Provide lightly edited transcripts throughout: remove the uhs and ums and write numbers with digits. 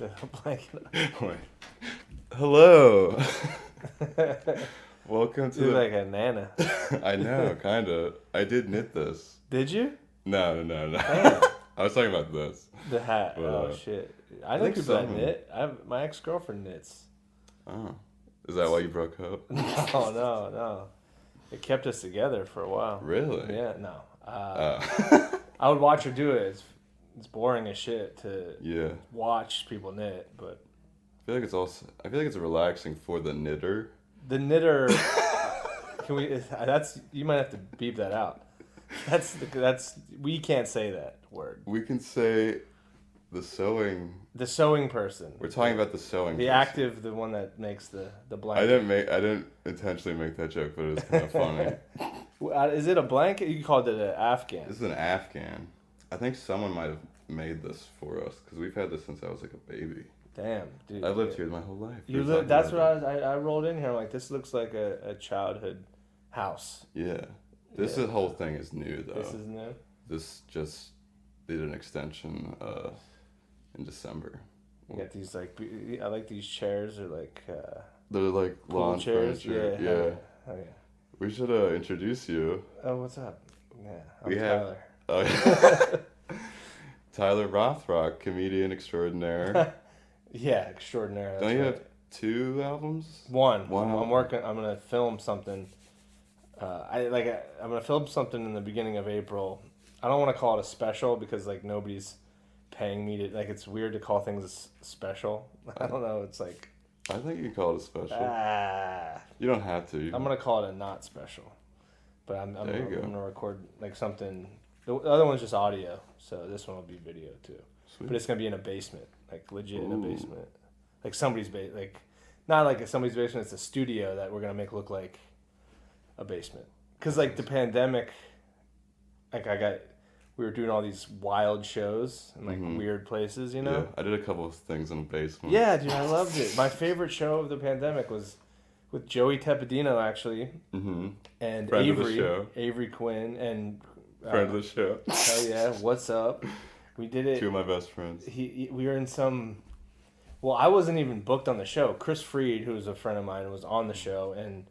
Wait. Hello. Welcome to You're like a nana. I know, kind of. I did knit this. Did you? No. Damn. I was talking about this. The hat. But, Oh shit. I know think people that some- knit. My ex-girlfriend knits. Oh. Is that why you broke up? No. It kept us together for a while. Really? Yeah. No. Oh. I would watch her do it. It's boring as shit to Yeah. watch people knit, but I feel like it's relaxing for the knitter. the knitter. You might have to beep that out. We can't say that word. We can say the sewing. The sewing person. We're talking about the sewing. The person. active, the one that makes the blanket. I didn't intentionally make that joke, but it was kind of funny. Is it a blanket? You called it an Afghan. This is an Afghan. I think someone might have made this for us because we've had this since I was like a baby. Damn, dude. I've lived here my whole life. That's what I rolled in here. I'm like, this looks like a childhood house. Yeah. This whole thing is new though. This is new. This just did an extension in December. You got these I like these chairs. They're like They're like pool lawn chairs. furniture. Oh yeah. We should introduce you. Oh, what's up? Yeah, I'm We have- Tyler. Tyler Rothrock, comedian extraordinaire. Yeah, extraordinary. Don't you have 2 albums? One. One I'm album? working. I'm gonna film something. I'm gonna film something in the beginning of April. I don't want to call it a special because like nobody's paying me to it's weird to call things special. I don't know. It's like I think you can call it a special. You don't have to. I'm gonna call it a not special. But I'm There you go. gonna record like something. The other one's just audio, so this one will be video too. Sweet. But it's gonna be in a basement, like legit in a Ooh. basement, like somebody's like not like somebody's basement. It's a studio that we're gonna make look like a basement. Cause like the pandemic, like we were doing all these wild shows in like weird places, you know. Yeah, I did a couple of things in the basement. Yeah, dude, I loved it. My favorite show of the pandemic was with Joey Tepedino actually, Mm-hmm. and Friend of the show. Avery Quinn, and Friend of the show. hell yeah, what's up? We did it. 2 of my best friends. We were in some. Well, I wasn't even booked on the show. Chris Freed, who was a friend of mine, was on the show, and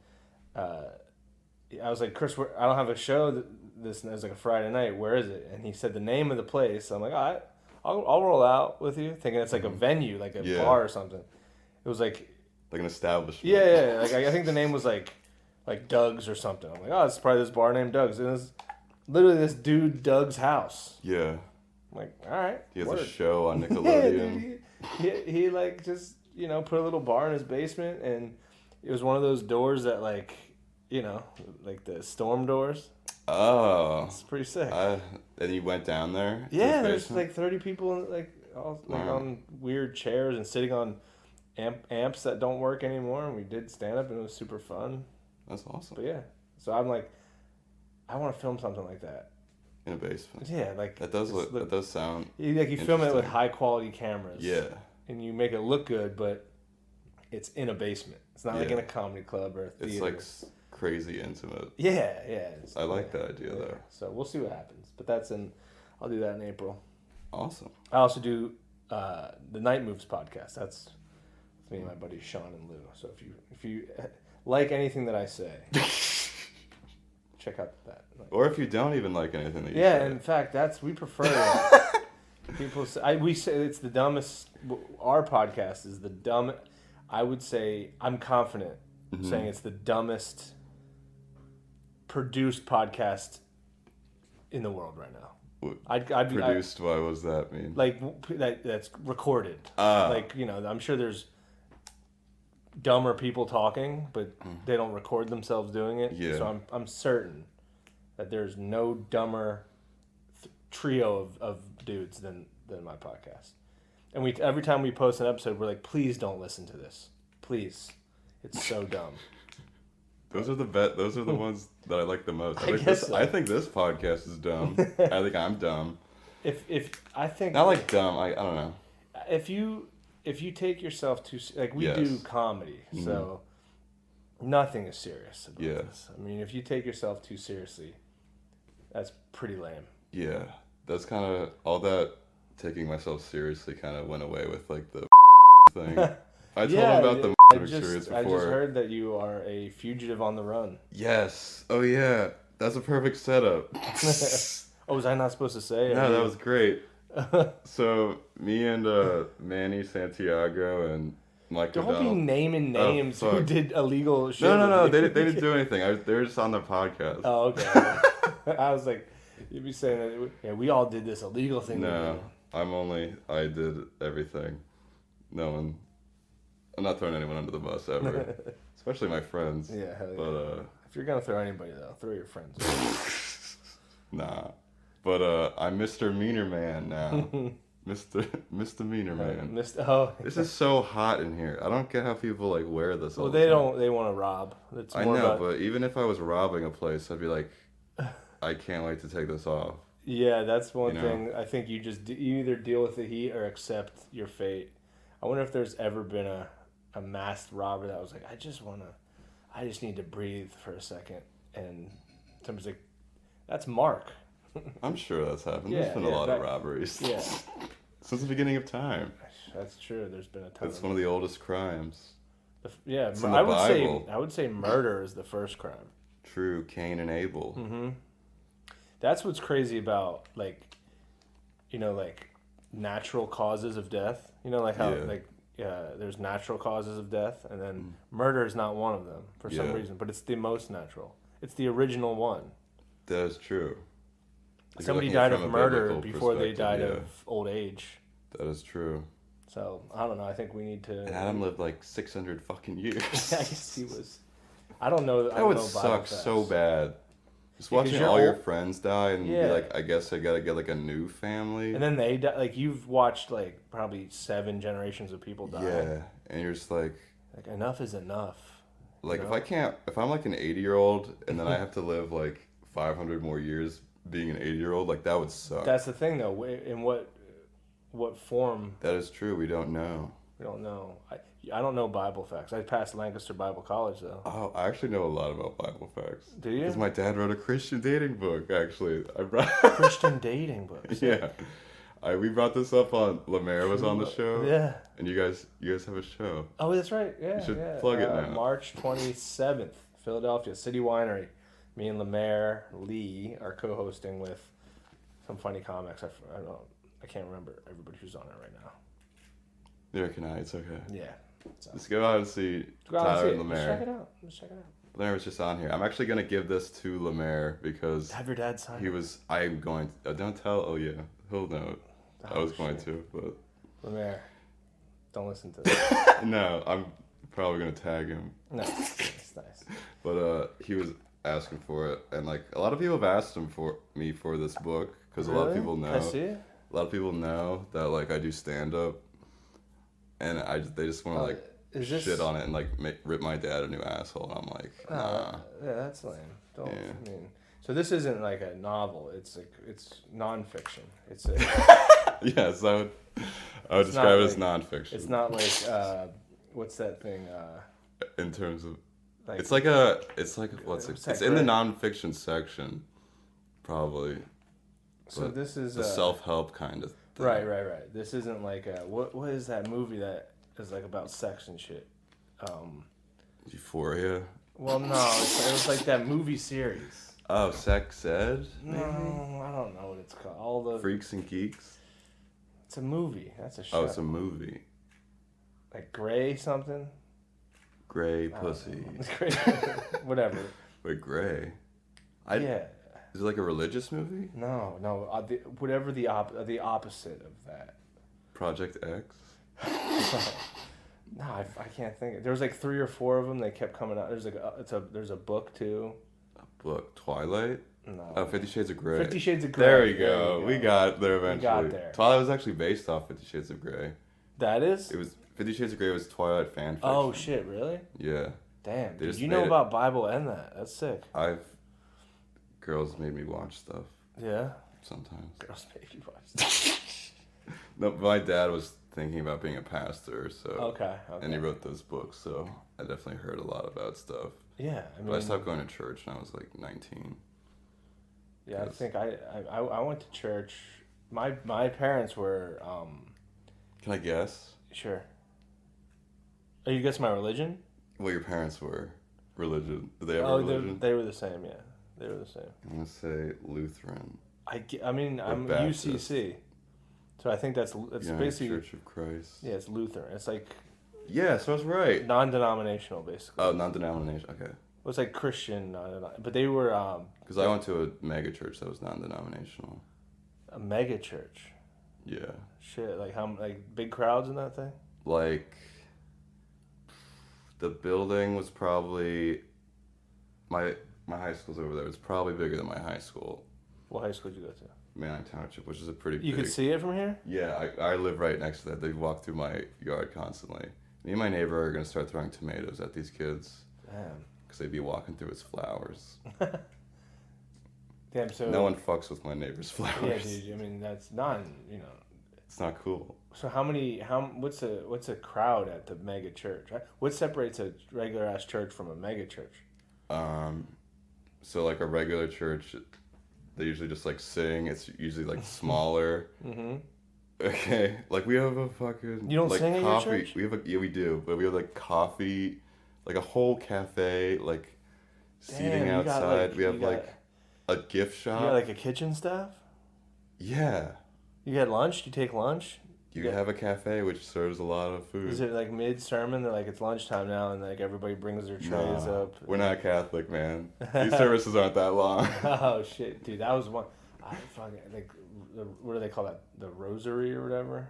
I was like, Chris, I don't have a show. This it was like a Friday night. Where is it? And he said the name of the place. I'm like, all right, I'll roll out with you, thinking it's like a venue, like a bar or something. It was like Like an establishment. yeah. Like I think the name was like Doug's or something. I'm like, oh, it's probably this bar named Doug's. And it was literally this dude Doug's house. Yeah. I'm like, all right. He has word. a show on Yeah, Nickelodeon. dude, he like just put a little bar in his basement, and it was one of those doors that like like the storm doors. Oh. It's pretty sick. And you went down there? to Yeah, his there's basement? like 30 people all Wow. on weird chairs and sitting on amps that don't work anymore, and we did stand up and it was super fun. That's awesome. But yeah, so I'm like, I want to film something like that. In a basement. Yeah, like That does sound. you film it with interesting. high quality cameras. Yeah. And you make it look good, but it's in a basement. It's not like Yeah. in a comedy club or a theater. It's like crazy intimate. Yeah. I like that idea though. So we'll see what happens. But I'll do that in April. Awesome. I also do the Night Moves podcast. That's me and my buddies Sean and Lou. So if you like anything that I say, check out that. Or if you don't even like anything that you Yeah, say. in fact, we prefer that. People say we say it's the dumbest. Our podcast is the dumb. I would say I'm confident saying it's the dumbest produced podcast in the world right now. I'd be Produced, why was that mean? like that's recorded. Ah. Like I'm sure there's dumber people talking, but they don't record themselves doing it. Yeah. So I'm certain that there's no dumber trio of dudes than my podcast. And every time we post an episode, we're like, please don't listen to this. Please, it's so dumb. Those are the ones that I like the most. I think this podcast is dumb. I think I'm dumb. If I think Not like dumb. I don't know. if you take yourself too we Yes. do comedy, so nothing is serious about Yeah. this. I mean, if you take yourself too seriously, that's pretty lame. Yeah, that's kind of all that taking myself seriously kind of went away with like the thing. I told Yeah, him about the I experience just before. heard that you are a fugitive on the run. Yes. Oh yeah. That's a perfect setup. Oh, was I not supposed to say? No, that was great. So me and Manny Santiago and Mike Don't O'Donnell. be naming names who fuck. did illegal shit. No. with They you. didn't do anything. They were just on the podcast. Oh, okay. I was like, you'd be saying that. Yeah, we all did this illegal thing. No, I did everything. No one. I'm not throwing anyone under the bus ever, especially my friends. Yeah, hell yeah. But if you're gonna throw anybody though, throw your friends. nah. But I'm Mr. Meaner Man now. Mr. Meaner Man. This is so hot in here. I don't get how people like wear this all the time. They want to rob. It's I more know, about, but even if I was robbing a place, I'd be like, I can't wait to take this off. yeah, that's one You know? thing. I think you either deal with the heat or accept your fate. I wonder if there's ever been a masked robber that was like, I just need to breathe for a second, and somebody's like, that's Mark. I'm sure that's happened. Yeah, There's been a lot of robberies. Yeah. Since the beginning of time. That's true. There's been a ton. It's one of the oldest crimes. Yeah, It's in the I Bible. would say murder is the first crime. True, Cain and Abel. Mm-hmm. That's what's crazy about like natural causes of death. You know, like how there's natural causes of death, and then murder is not one of them for some reason, but it's the most natural. It's the original one. That is true. If Somebody you're looking died from of a murder biblical before they died perspective, of old age. That is true. So I don't know. I think we need to. And Adam lived like 600 fucking years. I guess he was. I don't know. That would suck so bad. Just watching all your friends die and be like, I guess I gotta get like a new family. And then they die. Like you've watched like probably 7 generations of people die. Yeah, and you're just like enough is enough. Like if I'm like an 80-year-old and then I have to live like 500 more years being an 80-year-old, like that would suck. That's the thing though. In what form? That is true. We don't know. We don't know. I don't know Bible facts. I passed Lancaster Bible College though. Oh, I actually know a lot about Bible facts. Do you? Because my dad wrote a Christian dating book. Actually, Christian dating books. Yeah, we brought this up on Lemaire was on the show. Yeah. And you guys have a show. Oh, that's right. Yeah. You should plug it now. March 27th, Philadelphia City Winery. Me and Lemaire Lee are co-hosting with some funny comics. I can't remember everybody who's on it right now. Neither can I. It's okay. Yeah. So. Let's go out and see Tyler and Lemaire. Let's check it out. Lemaire was just on here. I'm actually gonna give this to Lemaire because have your dad sign. I'm going to. Don't tell. Oh yeah, he'll know it. I was going to, but Lemaire, don't listen to this. No, I'm probably gonna tag him. No, it's nice. But he was asking for it, and like a lot of people have asked me for this book because a lot of people know. I see it. A lot of people know that like I do stand up, and they just want to like shit on it and like rip my dad a new asshole. And I'm like, nah. Yeah, that's lame. Don't. Yeah. I mean, so this isn't like a novel. It's nonfiction. It's a. Yes, I would describe it as nonfiction. It's not like what's that thing? In terms of, like, it's in the nonfiction section, probably. So this is a self-help kind of thing. Right. This isn't like what is that movie that is like about sex and shit? Euphoria. Well, no, it was like that movie series. Oh, Sex Ed? Maybe? No, I don't know what it's called. All the Freaks and Geeks. It's a movie. That's a show. Oh, it's a movie. Like Grey something. Grey pussy. Whatever. Wait, Grey. Yeah. Is it like a religious movie? No. Whatever the opposite of that. Project X. No, I can't think. There was like 3 or 4 of them. They kept coming out. There's like there's a book too. A book, Twilight. No. Oh, 50 Shades of Grey. 50 Shades of Grey. There you go. We got there eventually. We got there. Twilight was actually based off 50 Shades of Grey. That is? It was 50 Shades of Grey was Twilight fan fiction. Oh shit! Really? Yeah. Damn. Dude, you know about Bible and that? That's sick. Girls made me watch stuff. Yeah. Sometimes. Girls made you watch stuff. No, my dad was thinking about being a pastor, so. Okay. And he wrote those books, so I definitely heard a lot about stuff. Yeah, I mean. But I stopped going to church when I was like 19. Yeah, I think I went to church My parents were. Can I guess? Sure. Are you guessing my religion? What your parents were? Religion? Did they have a religion? They were the same. Yeah, they were the same. I'm gonna say Lutheran. I mean, I'm Baptist. UCC, so I think it's United basically Church of Christ. Yeah, it's Lutheran. It's like. Yeah, so I was right. Non-denominational, basically. Oh, non-denominational. Okay. It was like Christian, but they were. Because I went to a mega church that was non-denominational. A mega church. Yeah. Shit, like big crowds in that thing. Like, the building was probably my high school's over there. It's probably bigger than my high school. What high school did you go to? Manheim Township, which is a pretty. You big... could see it from here. Yeah, I live right next to that. They walk through my yard constantly. Me and my neighbor are gonna start throwing tomatoes at these kids. Damn. Because they'd be walking through his flowers. Damn. So. No one fucks with my neighbor's flowers. Yeah, dude. I mean, that's not. It's not cool. So what's a crowd at the mega church? What separates a regular ass church from a mega church? So like a regular church, they usually just like sing. It's usually like smaller. Mm-hmm. Okay, like we have a fucking. You don't like, sing coffee. At your church? We do, but we have like coffee, like a whole cafe, like seating outside. We have like a gift shop. You got like a kitchen staff? Yeah. You had lunch? You take lunch? You have a cafe which serves a lot of food. Is it like mid-sermon? They're like, it's lunchtime now, and like everybody brings their trays up. We're not Catholic, man. These services aren't that long. Oh, shit, dude. That was one. I fucking, like, what do they call that? The rosary or whatever?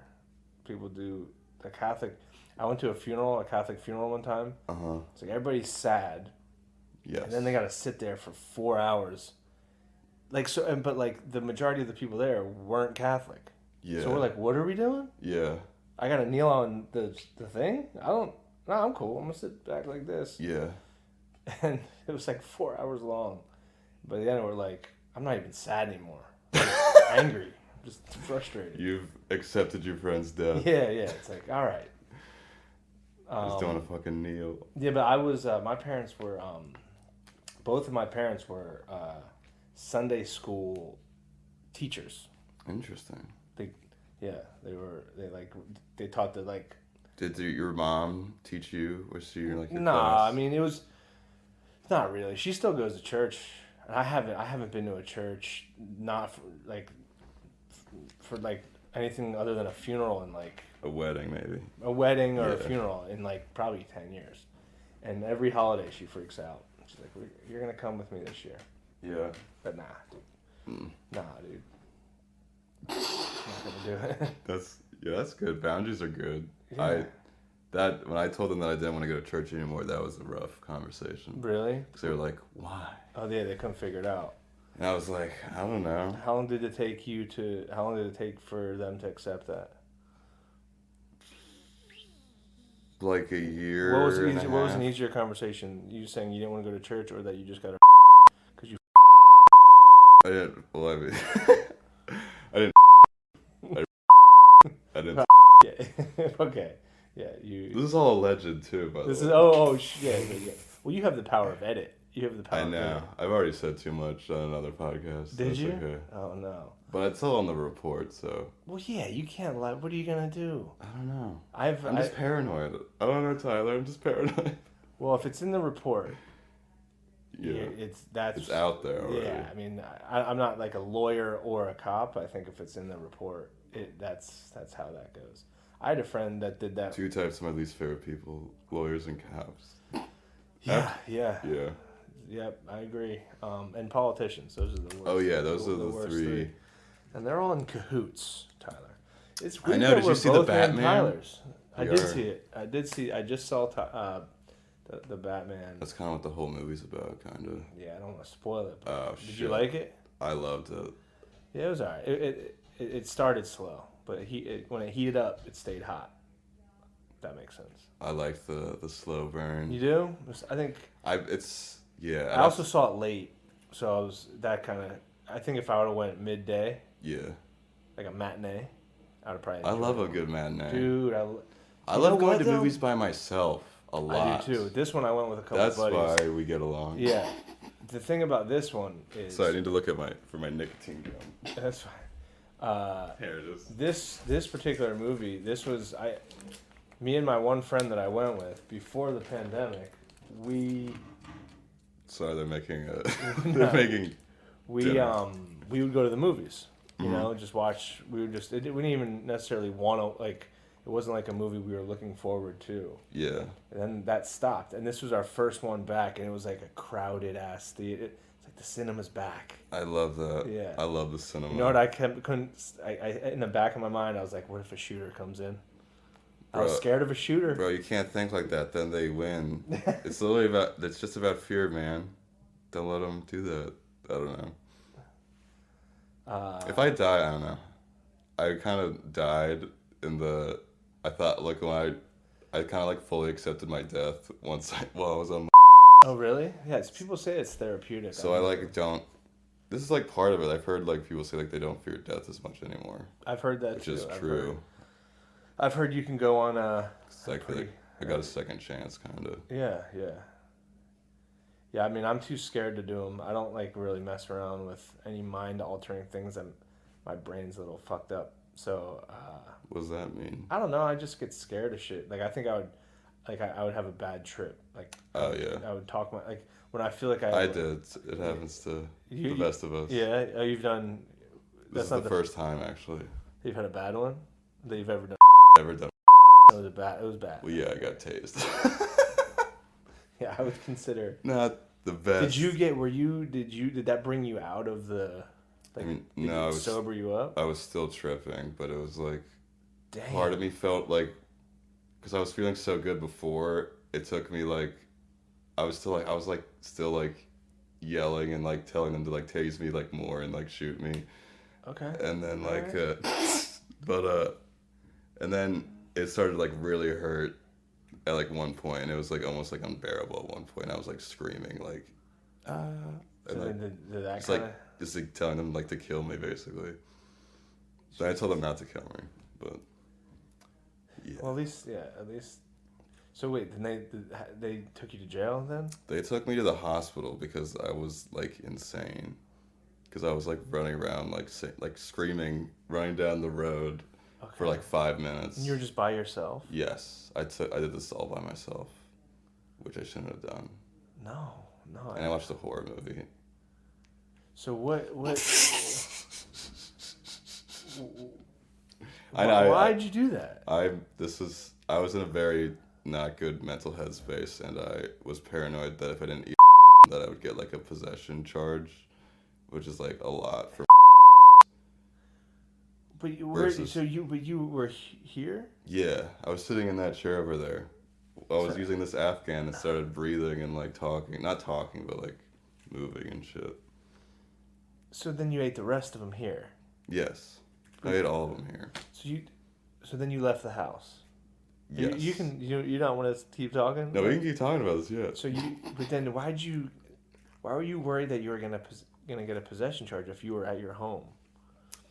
People do the Catholic. I went to a Catholic funeral one time. Uh-huh. It's like everybody's sad. Yes. And then they got to sit there for 4 hours. Like, so, but like the majority of the people there weren't Catholic. Yeah. So we're like, what are we doing? Yeah. I gotta kneel on the thing? I'm cool. I'm gonna sit back like this. Yeah. And it was like 4 hours long. By the end, we're like, I'm not even sad anymore. I'm just angry. I'm just frustrated. You've accepted your friend's death. Yeah. It's like, all right. Just don't want to fucking kneel. Yeah, but I was, my parents were, both of my parents were Sunday school teachers. Interesting. They taught the like. Did your mom teach you? Was she like your Nah, class? I mean it was. Not really. She still goes to church. I haven't been to a church not for anything other than a funeral and like. A wedding maybe. A wedding or a funeral in like probably 10 years, and every holiday she freaks out. She's like, "You're gonna come with me this year." Yeah. But nah, dude. Nah, dude. I'm not gonna do it. That's good. Boundaries are good. Yeah. When I told them that I didn't want to go to church anymore, that was a rough conversation. Really? Because they were like, "Why?" Oh yeah, they couldn't figure it out. And I was like, "I don't know." How long did it take for them to accept that? Like a year. What was an easier conversation? You saying you didn't want to go to church, or that you just got to because you? I didn't. Well, I mean, I didn't. I didn't. Yeah. Okay. Yeah. You. This is all alleged too, by the way. This is yeah. Well, you have the power of edit. You have the power. I know. I've already said too much on another podcast. Did you? Okay. Oh no. But it's all on the report, so. Well, yeah, you can't lie. What are you gonna do? I don't know. I'm just paranoid. I don't know, Tyler. I'm just paranoid. Well, if it's in the report, yeah, it's out there already. Yeah, I mean, I'm not like a lawyer or a cop. I think if it's in the report, that's how that goes. I had a friend that did that. 2 types of my least favorite people: lawyers and cops. Yeah. Yep, I agree. And politicians, those are the worst. Oh yeah, those are the 3. And they're all in cahoots, Tyler. It's weird. I know. Did you see the Batman? Tyler's. I did see it. I just saw the Batman. That's kind of what the whole movie's about, kind of. Yeah, I don't want to spoil it. Oh shit! Did you like it? I loved it. Yeah, it was alright. It started slow, but when it heated up, it stayed hot. If that makes sense. I like the slow burn. You do? I think. Yeah. I also saw it late, so I was that kind of. I think if I would have went midday. Yeah. Like a matinee, I would probably. I love a good matinee. Dude, I love going to movies by myself a lot. I do too. This one I went with a couple of buddies. That's why we get along. Yeah. The thing about this one is. So I need to look at my nicotine gum. That's fine. Here it is. This particular movie, me and my one friend that I went with before the pandemic, Sorry, they're making we dinner. We would go to the movies, you know, just watch. We didn't even necessarily want to, like, it wasn't like a movie we were looking forward to. Yeah. And then that stopped, and this was our first one back, and it was like a crowded ass theater. It's like the cinema's back. I love that. Yeah. I love the cinema. You know what? I in the back of my mind, I was like, what if a shooter comes in? I was scared of a shooter. Bro, you can't think like that. Then they win. It's literally it's just about fear, man. Don't let them do that. I don't know. If I die, I don't know. I kind of died I thought, like, when I kind of, like, fully accepted my death while I was on. Oh, really? Yeah, people say it's therapeutic. So I like, don't. This is, like, part of it. I've heard, like, people say, like, they don't fear death as much anymore. I've heard that, which too. Which is true. I've heard you can go on a... I got a second chance, kind of. Yeah. Yeah, I mean, I'm too scared to do them. I don't, like, really mess around with any mind-altering things. My brain's a little fucked up. So, what does that mean? I don't know. I just get scared of shit. Like, I think I would have a bad trip. Like, oh, yeah. I would talk like, when I feel like I did. It happens to the best of us. Yeah? Oh, you've done... This is the first time, actually. You've had a bad one that you've ever done? Ever done. It was bad. Well, yeah, I got tased. Yeah, I would consider... Not the best. Did that bring you out of the... Like, I mean, no, sober you up? I was still tripping, but it was like... Damn. Part of me felt like... Because I was feeling so good before, it took me, like... I was still yelling and, like, telling them to, like, tase me, like, more and, like, shoot me. Okay. And then, like, and then it started, like, really hurt at, like, one point, and it was, like, almost, like, unbearable at one point. I was, like, screaming, like... So then did that kind of... Just, like, telling them, like, to kill me, basically. So I told them not to kill me, but... Yeah. Well, at least... So wait, then they took you to jail then? They took me to the hospital because I was, like, insane. Because I was, like, running around, like screaming, running down the road for, like, 5 minutes. And you were just by yourself? Yes. I did this all by myself, which I shouldn't have done. No. And I watched a horror movie. So what... Why'd you do that? I was in a very not good mental headspace, and I was paranoid that if I didn't eat that I would get, like, a possession charge, which is, like, a lot for. But you were here? Yeah, I was sitting in that chair over there. I was using this Afghan that started breathing and, like, not talking, but, like, moving and shit. So then you ate the rest of them here? Yes. I ate all of them here. So then you left the house? Yes. You don't want to keep talking? No, we can keep talking about this, yeah. But then why were you worried that you were gonna get a possession charge if you were at your home?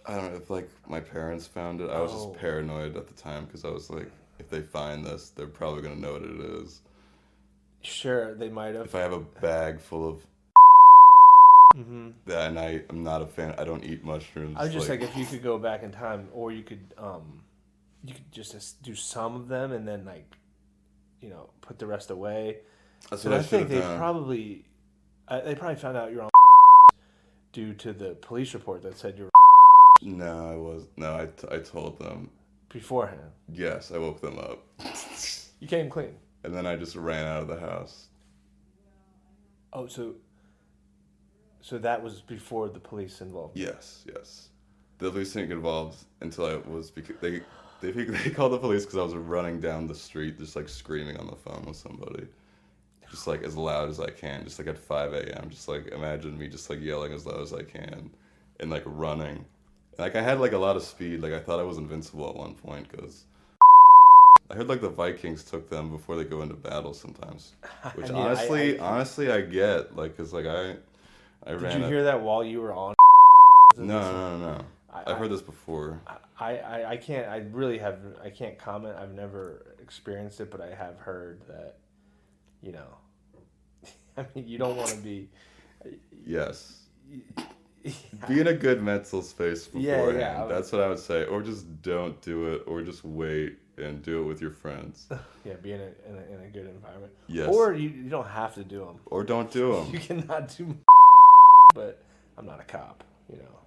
I don't know, if, like, my parents found it. I was just paranoid at the time because I was like, if they find this, they're probably gonna know what it is. Sure, they might have. If I have a bag full of mm-hmm. And I'm not a fan. I don't eat mushrooms. I was just like if you could go back in time, or you could just do some of them and then, like, you know, put the rest away. That's what I think they probably found out you're on due to the police report that said you're. No, I told them beforehand. Yes, I woke them up. You came clean. And then I just ran out of the house. Oh, so that was before the police involved? Yes. The police didn't get involved until I was, because they called the police because I was running down the street just, like, screaming on the phone with somebody. Just, like, as loud as I can, just, like, at 5 a.m. Just, like, imagine me just, like, yelling as loud as I can and, like, running. And, like, I had, like, a lot of speed. Like, I thought I was invincible at one point because I heard, like, the Vikings took them before they go into battle sometimes. Which, honestly, I get. Like, because, like, I ran. Did you hear that while you were on? No. I've heard this before. I can't comment. I've never experienced it, but I have heard that, I mean, you don't want to be. Yes. be in a good mental space beforehand. Yeah. That's what I would say. Or just don't do it, or just wait and do it with your friends. Yeah, be in a good environment. Yes. Or you don't have to do them. Or don't do them. You cannot do. But I'm not a cop.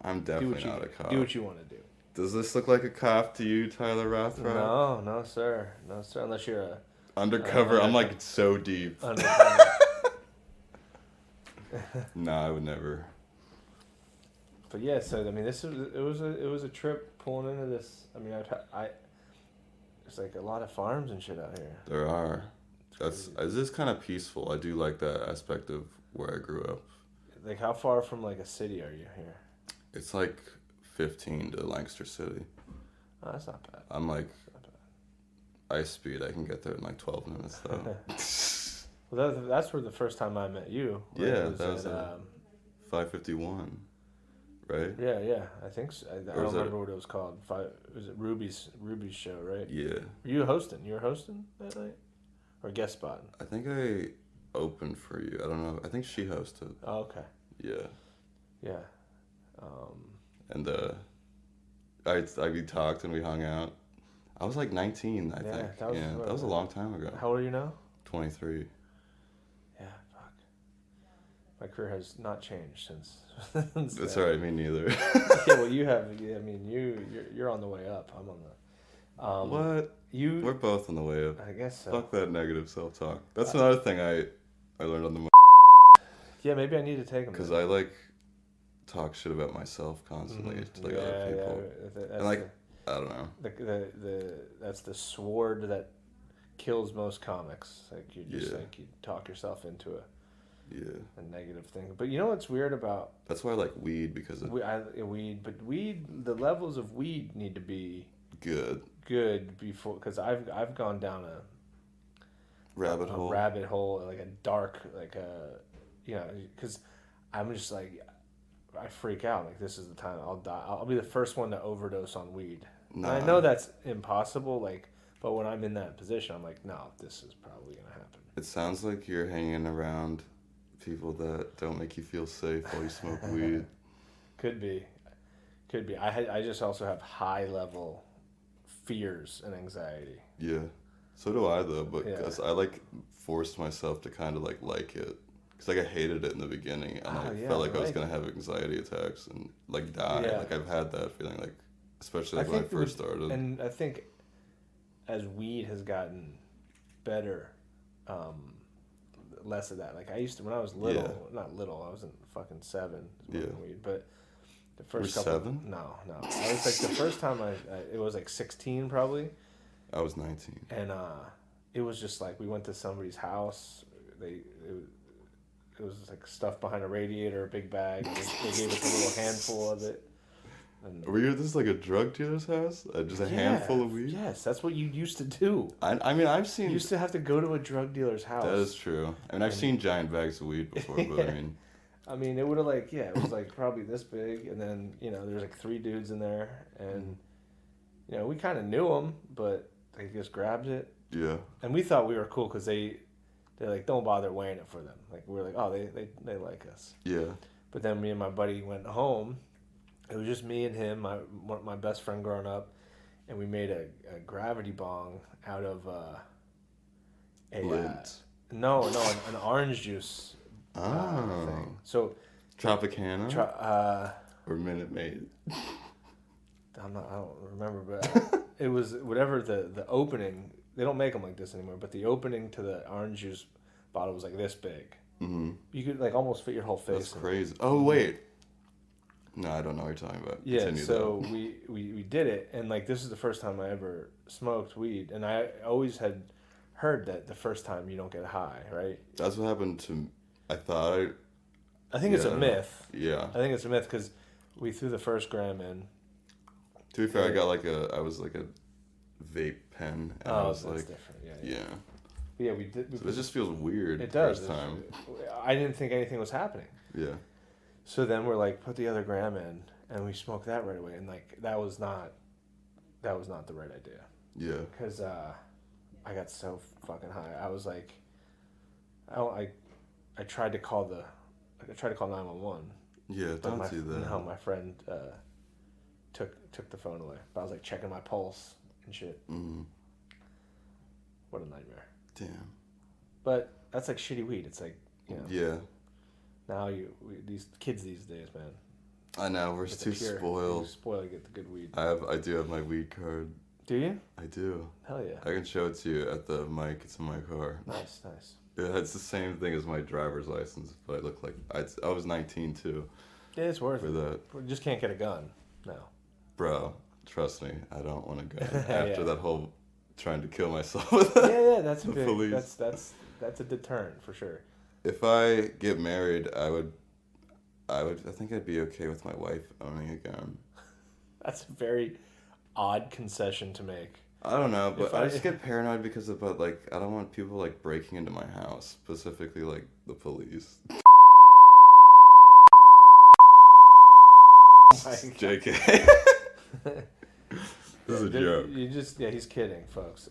I'm definitely not a cop. Do what you want to do. Does this look like a cop to you, Tyler Rothrock? No, sir. Unless you're a undercover. I'm like so deep. No, I would never. But yeah, so it was a trip pulling into this. I mean, there's like a lot of farms and shit out here. There are. This is kind of peaceful. I do like that aspect of where I grew up. Like, how far from like a city are you here? It's like 15 to Lancaster City. Oh, that's not bad. I'm like ice speed. I can get there in like 12 minutes though. Well, that's where the first time I met you. Right? Yeah, that was at 551, right? Yeah. I think so. I don't remember what it was called. Was it Ruby's show, right? Yeah. Were you hosting? You were hosting that night, or guest spotting? I think I opened for you. I don't know. I think she hosted. Oh, okay. Yeah. Yeah. And we talked and we hung out. I was like 19, I think. That was a long time ago. How old are you now? 23. Yeah, fuck. My career has not changed since. That's all right, me neither. Yeah, well, you have. I mean, you're on the way up. I'm on the. What? We're both on the way up. I guess so. Fuck that negative self-talk. That's another thing I learned on the. Yeah, maybe I need to take them. Because I like talk shit about myself constantly to like other people. Yeah. And like, I don't know. That's the sword that kills most comics. Like, you just like you talk yourself into a negative thing. But you know what's weird about? That's why I like weed, because weed. The levels of weed need to be good before, because I've gone down a rabbit hole, like a dark, like a, because I'm just like, I freak out. Like, this is the time I'll die. I'll be the first one to overdose on weed. Nah. And I know that's impossible. Like, but when I'm in that position, I'm like, no, this is probably gonna happen. It sounds like you're hanging around people that don't make you feel safe while you smoke weed. Could be. I just also have high level fears and anxiety. Yeah, so do I though. But because I like forced myself to kind of like it. Because like I hated it in the beginning, and I felt like I was gonna have anxiety attacks and like die. Yeah. Like I've had that feeling, like especially like when I first started. And I think as weed has gotten better, less of that. Like I used to when I was little, not little. I wasn't fucking 7 smoking weed, but the first couple. 7? No. I was like the first time it was like 16 probably. I was 19. And it was just like we went to somebody's house. It was like stuff behind a radiator, a big bag. They gave us a little handful of it. And this is like a drug dealer's house? Just a handful of weed? Yes, that's what you used to do. I mean, I've seen... You used to have to go to a drug dealer's house. That is true. I mean, I've seen giant bags of weed before, but I mean... I mean, it would have it was like probably this big, and then, there's like 3 dudes in there, and, we kind of knew them, but they just grabbed it. Yeah. And we thought we were cool because they're like, don't bother weighing it for them. Like, we were like, oh, they like us. Yeah. But then me and my buddy went home. It was just me and him, my best friend growing up, and we made a gravity bong out of an orange juice thing. So Tropicana? Or Minute Maid? I don't remember, but it was whatever the opening. They don't make them like this anymore, but the opening to the orange juice bottle was like this big. Mm-hmm. You could like almost fit your whole face. That's crazy. Oh wait, no, I don't know what you're talking about. Yeah, continue so we did it, and like this is the first time I ever smoked weed, and I always had heard that the first time you don't get high, right? That's what happened to. I think it's a myth. Yeah, I think it's a myth because we threw the first gram in. To be fair, I was like a vape pen, and I was like, different. Yeah. Yeah, we did. So it just feels weird. It does. First time. I didn't think anything was happening. Yeah. So then we're like, put the other gram in, and we smoked that right away, and like that was not the right idea. Yeah. Because I got so fucking high. I was like, I tried to call 911. Yeah, don't do that. No, my friend took the phone away. But I was like checking my pulse and shit. Mm. What a nightmare. Damn. But that's like shitty weed. It's like, you know. Yeah. Now these kids these days, man. I know, we're too spoiled. Spoiled to get the good weed. I do have my weed card. Do you? I do. Hell yeah. I can show it to you at the mic. It's in my car. Nice. Yeah, it's the same thing as my driver's license, but I look like I was 19 too. Yeah, it's worth it. For that. We just can't get a gun. No. Bro, trust me, I don't want a gun. Yeah. After that whole trying to kill myself. Yeah, that's a big. Police. That's a deterrent for sure. If I get married, I think I'd be okay with my wife owning a gun. That's a very odd concession to make. I don't know, but I just get paranoid because I don't want people like breaking into my house, specifically like the police. JK. This is a joke. He's kidding, folks.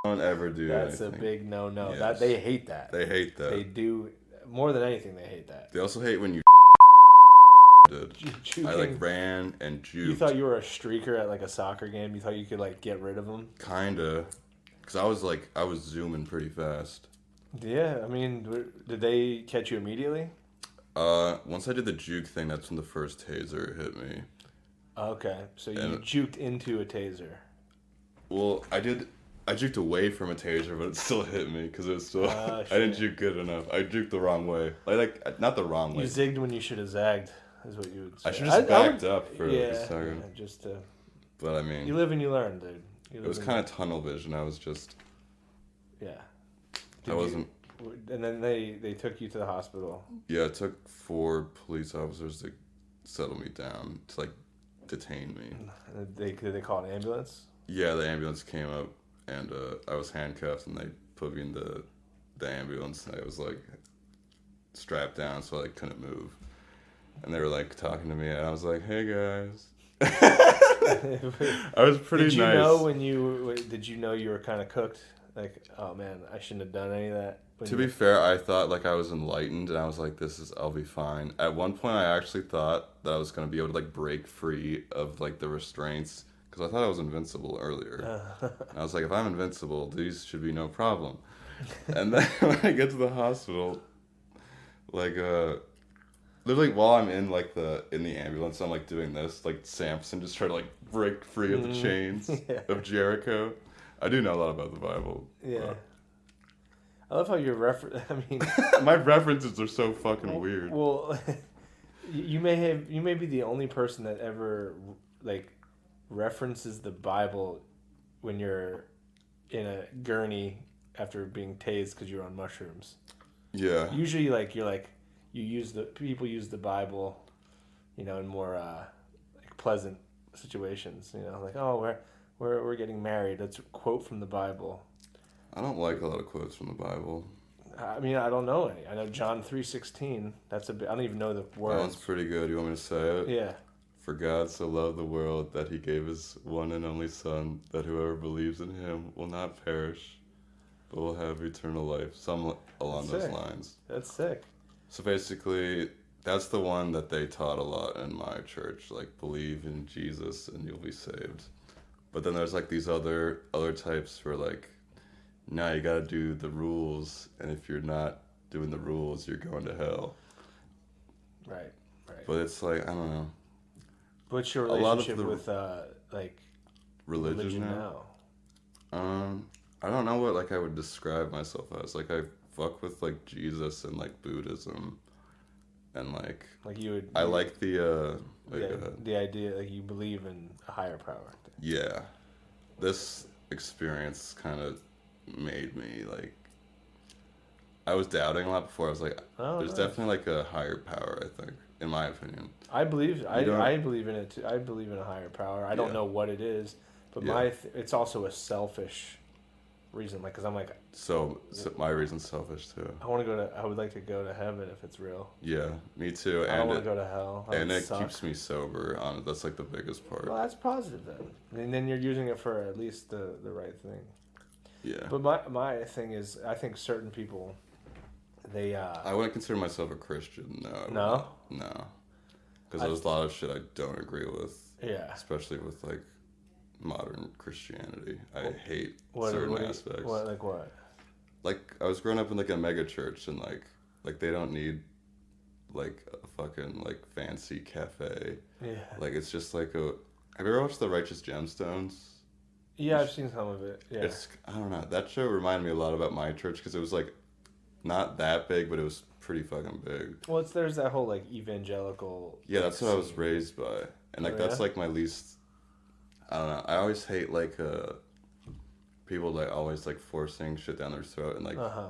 Don't ever do that. That's a big no. Yes. They hate that. They hate that. They do more than anything. They hate that. They also hate when you did. I like ran and juked. You thought you were a streaker at like a soccer game? You thought you could like get rid of them? Kinda, because I was zooming pretty fast. Yeah, I mean, did they catch you immediately? Once I did the juke thing, that's when the first taser hit me. Okay, so you juked into a taser. Well, I juked away from a taser, but it still hit me because it was still. I didn't juke good enough. I juked the wrong way. Like not the wrong way. You zigged when you should have zagged, is what you would say. I should have just backed up for a second. Yeah, just to. But I mean. You live and you learn, dude. It was kind of tunnel vision. I was just. Yeah. I wasn't. And then they took you to the hospital. Yeah, it took 4 police officers to settle me down, to like detain me. Did they call an ambulance? Yeah, the ambulance came up, and I was handcuffed, and they put me in the ambulance, and I was like strapped down, so I couldn't move. And they were like talking to me, and I was like, "Hey guys." I was pretty nice. Did you know you were kind of cooked? Like, oh man, I shouldn't have done any of that. To be fair, I thought like I was enlightened, and I was like, I'll be fine. At one point, I actually thought that I was gonna be able to like break free of like the restraints, because I thought I was invincible earlier. And I was like, if I'm invincible, these should be no problem. And then when I get to the hospital, like literally while I'm in the ambulance, I'm like doing this, like Samson, just trying to like break free of the chains of Jericho. I do know a lot about the Bible. Yeah. I love how your my references are so fucking weird. Well, you may be the only person that ever like references the Bible when you're in a gurney after being tased because you're on mushrooms. Yeah. Usually, people use the Bible, in more like pleasant situations. Like, oh, we're getting married. That's a quote from the Bible. I don't like a lot of quotes from the Bible. I mean, I don't know any. I know John 3:16. I don't even know the words. That one's pretty good. You want me to say it? Yeah. For God so loved the world that he gave his one and only Son, that whoever believes in him will not perish, but will have eternal life. Some along those lines. That's sick. So basically, that's the one that they taught a lot in my church. Like, believe in Jesus and you'll be saved. But then there's like these other types where like, no, you gotta do the rules, and if you're not doing the rules, you're going to hell. Right. But it's like, I don't know. What's your relationship with religion now? I don't know what like I would describe myself as. Like, I fuck with like Jesus and like Buddhism, and like I like the idea like you believe in a higher power. Yeah, this experience kind of made me like, I was doubting a lot before. I was like, there's definitely like a higher power, I think, in my opinion. I believe in it too. I believe in a higher power. I don't know what it is, but it's also a selfish reason, like, because I'm like, so my reason's selfish too. I would like to go to heaven if it's real. Yeah, me too. I don't want to go to hell. And it keeps me sober. That's like the biggest part. Well, that's positive then. And then you're using it for at least the right thing. Yeah. But my thing is, I think certain people They. I wouldn't consider myself a Christian. No. No. Because there's a lot of shit I don't agree with. Yeah. Especially with like modern Christianity. I hate certain aspects. What? Like I was growing up in like a mega church and like they don't need like a fucking like fancy cafe. Yeah. Like it's just like a. Have you ever watched The Righteous Gemstones? Yeah, I've seen some of it. Yeah. I don't know. That show reminded me a lot about my church because it was like not that big, but it was pretty fucking big. Well, there's that whole like evangelical. Yeah, that's what I was raised by, and like that's like my least. I don't know. I always hate like people like always like forcing shit down their throat and like. Yeah.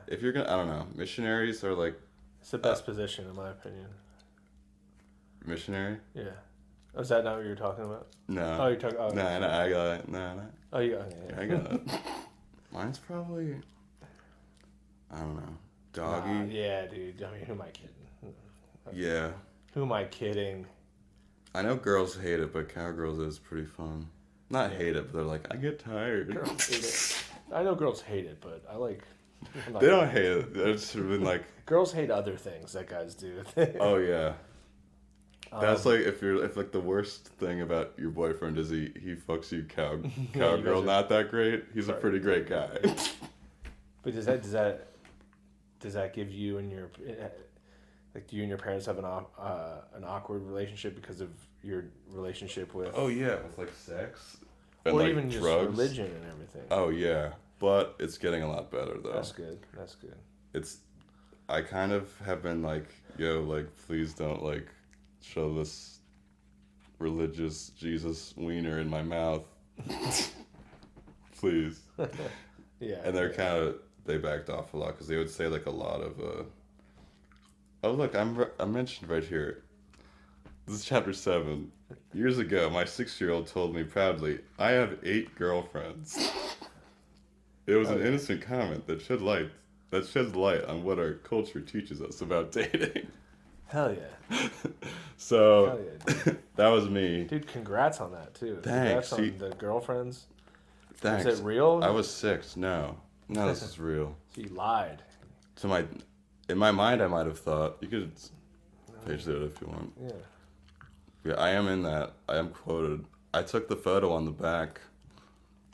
If you're gonna, I don't know. Missionaries are like. It's the best position in my opinion. Missionary. Yeah. Oh, is that not what you're talking about? No. Oh, you're talking. Oh, no, I got it. No. Oh, you got it. Yeah. I got it. Mine's probably. I don't know. Doggy. Yeah, dude. I mean, who am I kidding? Yeah. Who am I kidding? I know girls hate it, but cowgirls is pretty fun. Not hate it, but they're like, I get tired. Girls hate it. I know girls hate it, but I like. They don't hate it. It's been like. Girls hate other things that guys do. Oh yeah. That's like if like the worst thing about your boyfriend is he fucks you cowgirl not that great. He's a pretty great guy. But does that give you and your like do you and your parents have an awkward relationship because of your relationship with? Oh yeah, with like sex. And, or like, even drugs. just religion and everything. Oh yeah, but it's getting a lot better though. That's good. I kind of have been like, yo, like please don't like show this religious Jesus wiener in my mouth. Please. Yeah. And they backed off a lot because they would say like a lot of oh look, I'm mentioned right here. This is chapter 7. Years ago, my 6-year-old told me proudly, I have 8 girlfriends. It was an innocent comment that sheds light on what our culture teaches us about dating. Hell yeah. So, hell yeah, that was me. Dude, congrats on that, too. Thanks. Congrats on the girlfriends. Thanks. Is it real? I was 6. No, this is real. So you lied. In my mind, I might have thought, you could page that if you want. Yeah. Yeah, I am in that. I am quoted. I took the photo on the back.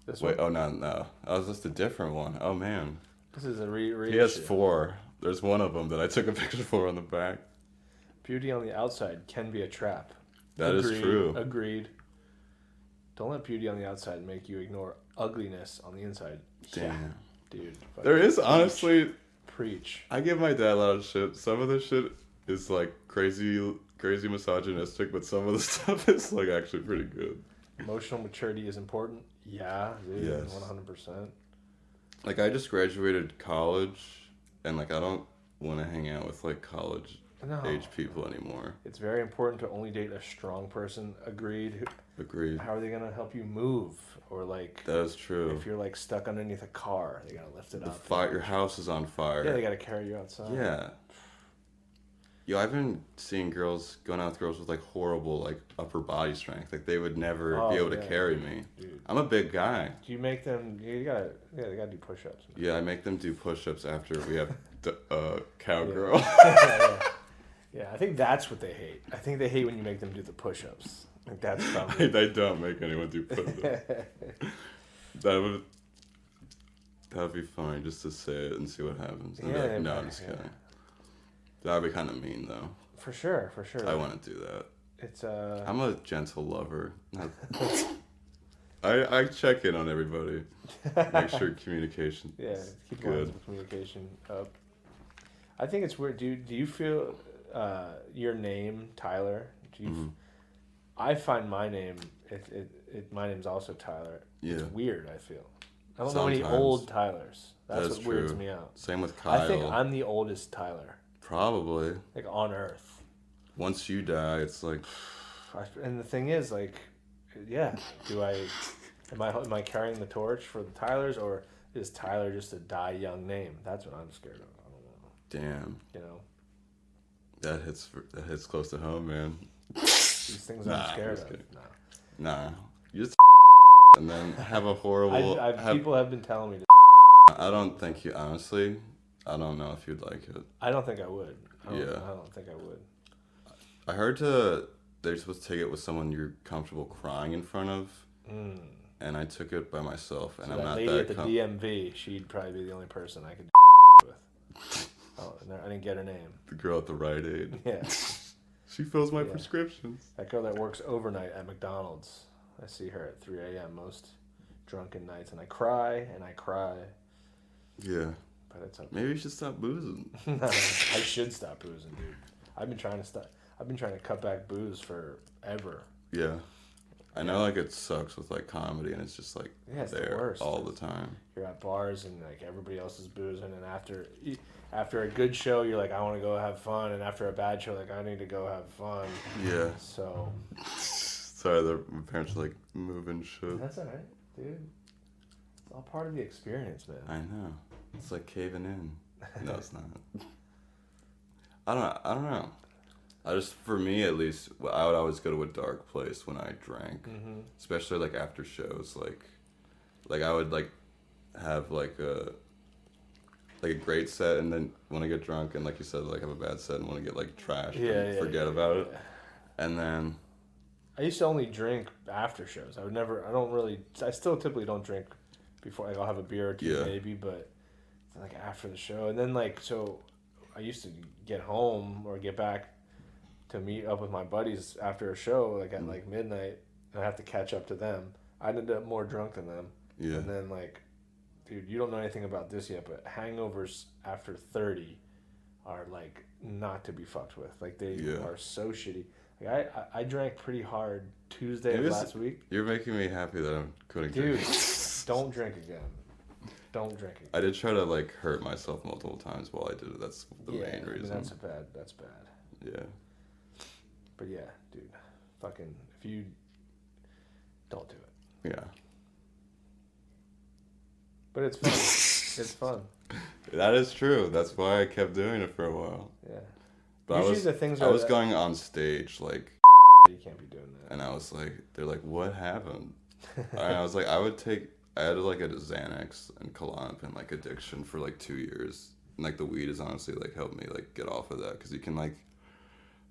This Wait, one? oh, no. Oh, it's just a different one. Oh, man. This is a He has 4. There's one of them that I took a picture for on the back. Beauty on the outside can be a trap. That is true. Agreed. Don't let beauty on the outside make you ignore ugliness on the inside. Damn. Yeah, dude. There is, honestly... Preach. I give my dad a lot of shit. Some of the shit is, like, crazy misogynistic, but some of the stuff is, like, actually pretty good. Emotional maturity is important. Yeah, dude. Yes. 100%. Like, I just graduated college, and, like, I don't want to hang out with, like, college-age people anymore. It's very important to only date a strong person. Agreed. Agreed. How are they going to help you move? Or, like... That is true. If you're, like, stuck underneath a car, they got to lift it up. Your house is on fire. Yeah, they got to carry you outside. Yeah. Yo, I've been seeing going out with girls with, like, horrible, like, upper body strength. Like, they would never be able to carry me. Dude. I'm a big guy. Do you make them... they got to do push-ups. Yeah, I make them do push-ups after we have cowgirl. Yeah, I think that's what they hate. I think they hate when you make them do the push-ups. Like, that's probably... I don't make anyone do push-ups. That would be funny, just to say it and see what happens. And yeah, no, I'm just kidding. That would be kind of mean, though. For sure. I want to do that. It's I'm a gentle lover. I check in on everybody. Make sure communication. Yeah, keep good. Communication up. I think it's weird. Do you feel your name, Tyler? Do you? Mm-hmm. I find my name. My name's also Tyler. Yeah. It's weird. I feel. I don't know any old Tylers. That's what weirds me out. Same with Kyle. I think I'm the oldest Tyler. Probably. Like on Earth. Once you die, it's like. And the thing is, like, yeah. Am I carrying the torch for the Tylers, or is Tyler just a die young name? That's what I'm scared of. I don't know. Damn. You know. That hits close to home, man. These things I'm scared of. Nah. You just and then have a horrible... people have been telling me to... I don't think you... Honestly, I don't know if you'd like it. I don't think I would. I don't think I would. I heard they're supposed to take it with someone you're comfortable crying in front of. And I took it by myself, and so I'm that not lady that at the DMV, she'd probably be the only person I could with. Oh, I didn't get her name. The girl at the Rite Aid. Yeah. She fills my prescriptions. That girl that works overnight at McDonald's. I see her at 3 a.m. most drunken nights, and I cry and I cry. Yeah. But it's okay. Maybe you should stop boozing. No, I should stop boozing, dude. I've been trying to cut back booze forever. Yeah. I know, like, it sucks with, like, comedy, and it's just, like, it's there the worst. all the time. You're at bars, and, like, everybody else is boozing, and after a good show, you're like, I want to go have fun, and after a bad show, like, I need to go have fun. Yeah. So. Sorry, my parents are, like, moving shit. That's all right, dude. It's all part of the experience, man. I know. It's like caving in. No, it's not. I don't know. For me at least, I would always go to a dark place when I drank, especially like after shows. Like I would like have like a great set, and then want to get drunk, and like you said, like have a bad set and want to get like trashed and forget about it, and then. I used to only drink after shows. I still typically don't drink before. Like I'll have a beer or two maybe, but like after the show, and then like so, I used to get home or get back to meet up with my buddies after a show, like at like midnight, and I have to catch up to them. I ended up more drunk than them. Yeah. And then like, dude, you don't know anything about this yet, but hangovers after 30 are like not to be fucked with. Like they are so shitty. Like I drank pretty hard Tuesday of last week. You're making me happy that I'm couldn't drink. Dude, don't drink again. Don't drink again. I did try to like hurt myself multiple times while I did it. That's the main reason. That's bad. Yeah. But yeah, dude, fucking, if you don't do it. Yeah. But it's fun. It's fun. That is true. That's why I kept doing it for a while. Yeah. But I was going on stage like. You can't be doing that. And I was like, they're like, what happened? And I was like, I had like a Xanax and Klonopin like addiction for like 2 years. And like the weed has honestly like helped me like get off of that, because you can like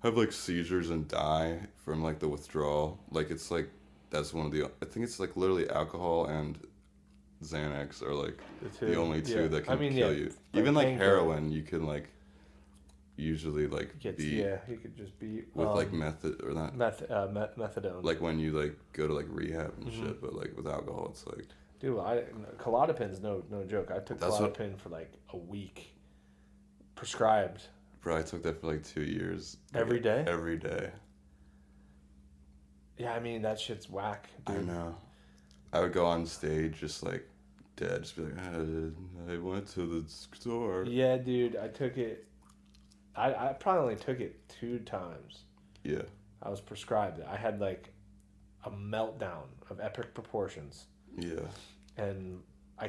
have like seizures and die from like the withdrawal. Like it's like that's one of the, I think it's like literally alcohol and Xanax are like the only two that can kill you. Even like heroin, you can like usually like you could just be with like method or not methadone. Like when you like go to like rehab and shit, but like with alcohol, it's like. Dude, Klonopin's no joke. I took Klonopin for like a week, prescribed. Bro, I took that for like 2 years. Every day? Every day. Yeah, I mean, that shit's whack, dude. I know. I would go on stage just like dead, just be like, I went to the store. Yeah, dude, I took it. I probably only took it 2 times. Yeah. I was prescribed it. I had like a meltdown of epic proportions. Yeah. And I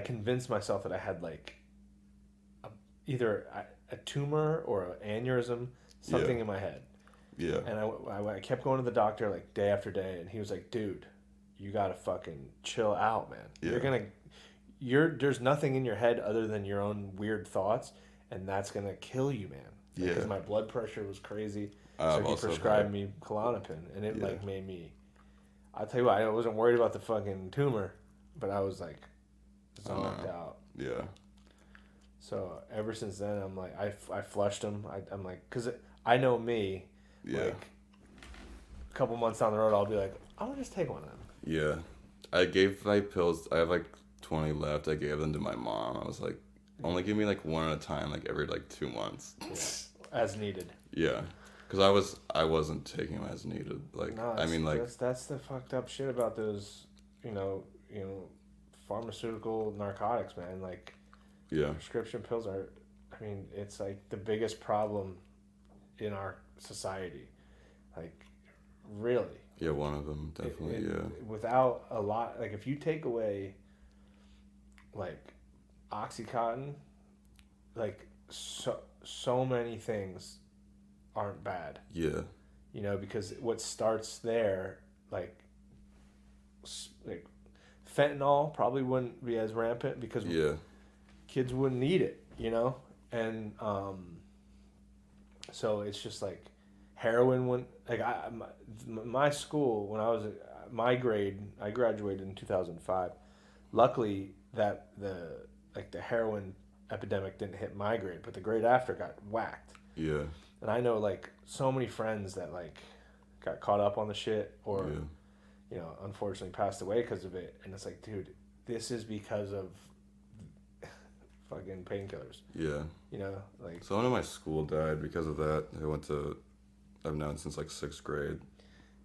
convinced myself that I had like either a tumor or an aneurysm, something in my head. Yeah. And I kept going to the doctor like day after day, and he was like, dude, you gotta fucking chill out, man. Yeah. There's nothing in your head other than your own weird thoughts, and that's gonna kill you, man. Like, because my blood pressure was crazy. So he prescribed me Klonopin, and it like made me. I'll tell you what, I wasn't worried about the fucking tumor, but I was like zonked out. Yeah. So ever since then, I'm like, I flushed them. I'm like, because I know me. Yeah. Like, a couple months down the road, I'll be like, I'll just take one of them. Yeah. I gave my pills. I have like 20 left. I gave them to my mom. I was like, only give me like one at a time, like every like 2 months. Yeah. As needed. Yeah. Because I wasn't taking them as needed. Like, no, I mean, like. That's the fucked up shit about those, you know, pharmaceutical narcotics, man. Like. Yeah. Prescription pills are, I mean, it's like the biggest problem in our society. Like, really. Yeah, one of them, definitely, Without a lot, like, if you take away, like, Oxycontin, like, so many things aren't bad. Yeah. You know, because what starts there, like fentanyl probably wouldn't be as rampant because... Yeah. kids wouldn't eat it, you know? And so it's just like heroin went, like my school, when I was, my grade, I graduated in 2005. Luckily that the heroin epidemic didn't hit my grade, but the grade after got whacked. Yeah. And I know like so many friends that like got caught up on the shit or, you know, unfortunately passed away because of it. And it's like, dude, this is because of fucking painkillers. Yeah. You know, like. Someone in my school died because of that. I've known since like 6th grade.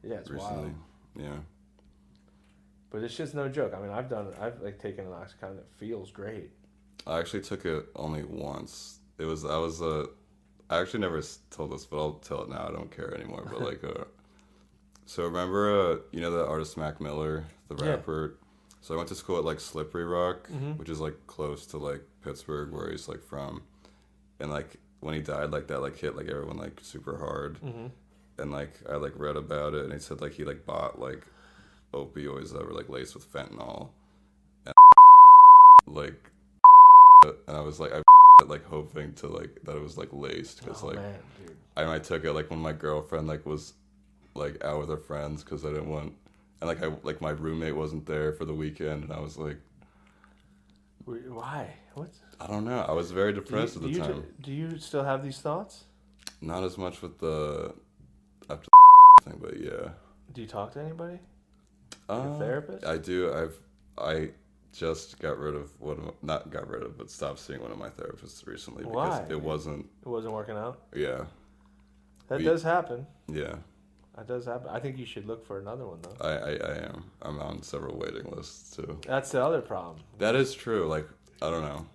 Yeah, it's recently. Wild. Yeah. But it's just no joke. I mean, I've like taken an OxyContin that feels great. I actually took it only once. I actually never told this, but I'll tell it now. I don't care anymore. But like, so remember, you know the artist Mac Miller, the rapper? So I went to school at like Slippery Rock, which is like close to like Pittsburgh, where he's like from. And like when he died, like that like hit like everyone like super hard. And like I like read about it, and he said like he like bought like opioids that were like laced with fentanyl, and like, and I was like like hoping to like that it was like laced because I took it like when my girlfriend like was like out with her friends because I didn't want, and like I like my roommate wasn't there for the weekend, and I was like, why? What? I don't know. I was very depressed at the time. Do you still have these thoughts? Not as much with the after thing, but yeah. Do you talk to anybody? A therapist? I do. I just got rid of but stopped seeing one of my therapists recently because it wasn't working out. Yeah. That does happen. Yeah. That does happen. I think you should look for another one though. I am. I'm on several waiting lists too. That's the other problem. That is true. Like I don't know.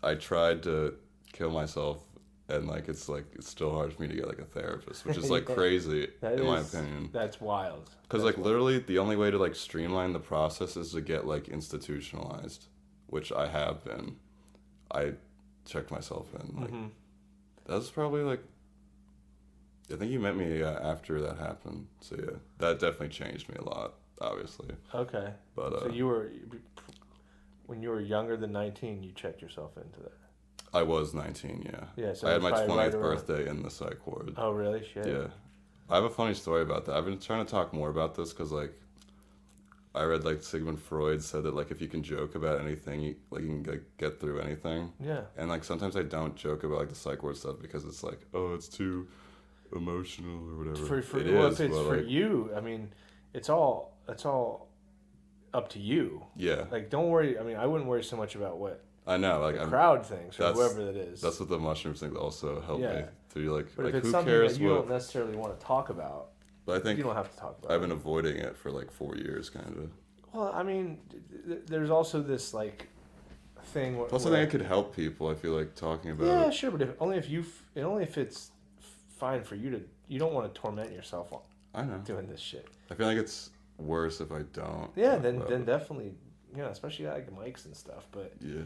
I tried to kill myself. And like it's still hard for me to get like a therapist, which is like crazy in my opinion. That's wild. Because like literally the only way to like streamline the process is to get like institutionalized, which I have been. I checked myself in. Like that's probably like. I think you met me after that happened, so yeah, that definitely changed me a lot. Obviously. Okay. But so when you were younger than 19, you checked yourself into that. I was 19, yeah. Yeah, so I had my 20th birthday in the psych ward. Oh, really? Shit. Yeah. I have a funny story about that. I've been trying to talk more about this because, like, I read, like, Sigmund Freud said that, like, if you can joke about anything, you can like, get through anything. Yeah. And, like, sometimes I don't joke about, like, the psych ward stuff because it's like, oh, it's too emotional or whatever. If it's for you, I mean, it's all up to you. Yeah. Like, don't worry. I mean, I wouldn't worry so much about what I know, like the crowd thinks or whoever that is. That's what the mushrooms thing also helped me through. Like, but if it's who something cares that you don't necessarily want to talk about, but I think you don't have to talk about. I've been avoiding it for like 4 years, kind of. Well, I mean, there's also this like thing. Plus, I think it could help people. I feel like talking about. Yeah, sure, but only if it's fine for you to. You don't want to torment yourself. I know. Doing this shit. I feel like it's worse if I don't. Yeah, then definitely, especially like mics and stuff, but. Yeah.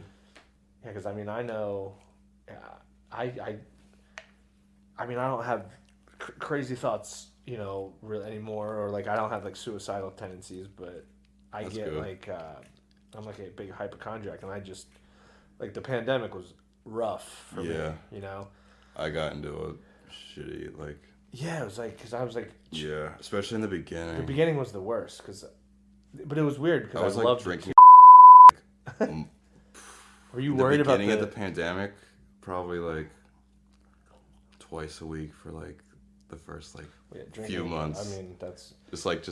Yeah, because I mean, I know, I mean, I don't have crazy thoughts, really anymore, or like I don't have like suicidal tendencies, but I get good. Like, I'm like a big hypochondriac, and I just, like the pandemic was rough for me, I got into a shitty, like. Yeah, it was like, because I was like. Yeah, especially in the beginning. The beginning was the worst, but it was weird because I was like drinking. Were you worried about the beginning of the pandemic? Probably like twice a week for like the first like few months. I mean, that's just like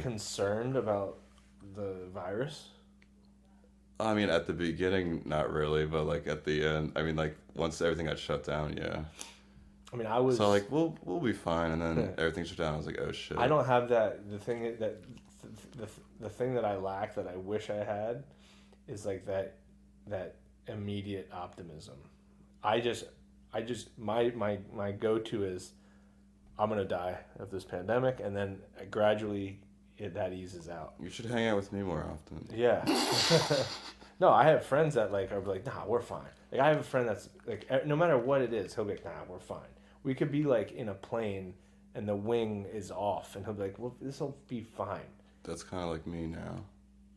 concerned about the virus. I mean, at the beginning, not really, but like at the end, I mean, like once everything got shut down, yeah. I mean, I was so like we'll be fine, and then everything shut down. I was like, oh shit. I don't have that. The thing the thing that I lack that I wish I had is like that immediate optimism. I just my go-to is I'm gonna die of this pandemic, and then gradually that eases out. You should hang out with me more often. Yeah. No, I have friends that like are like, nah, we're fine. Like I have a friend that's like, no matter what it is, he'll be like, nah, we're fine. We could be like in a plane and the wing is off, and he'll be like, well, this will be fine. That's kind of like me now.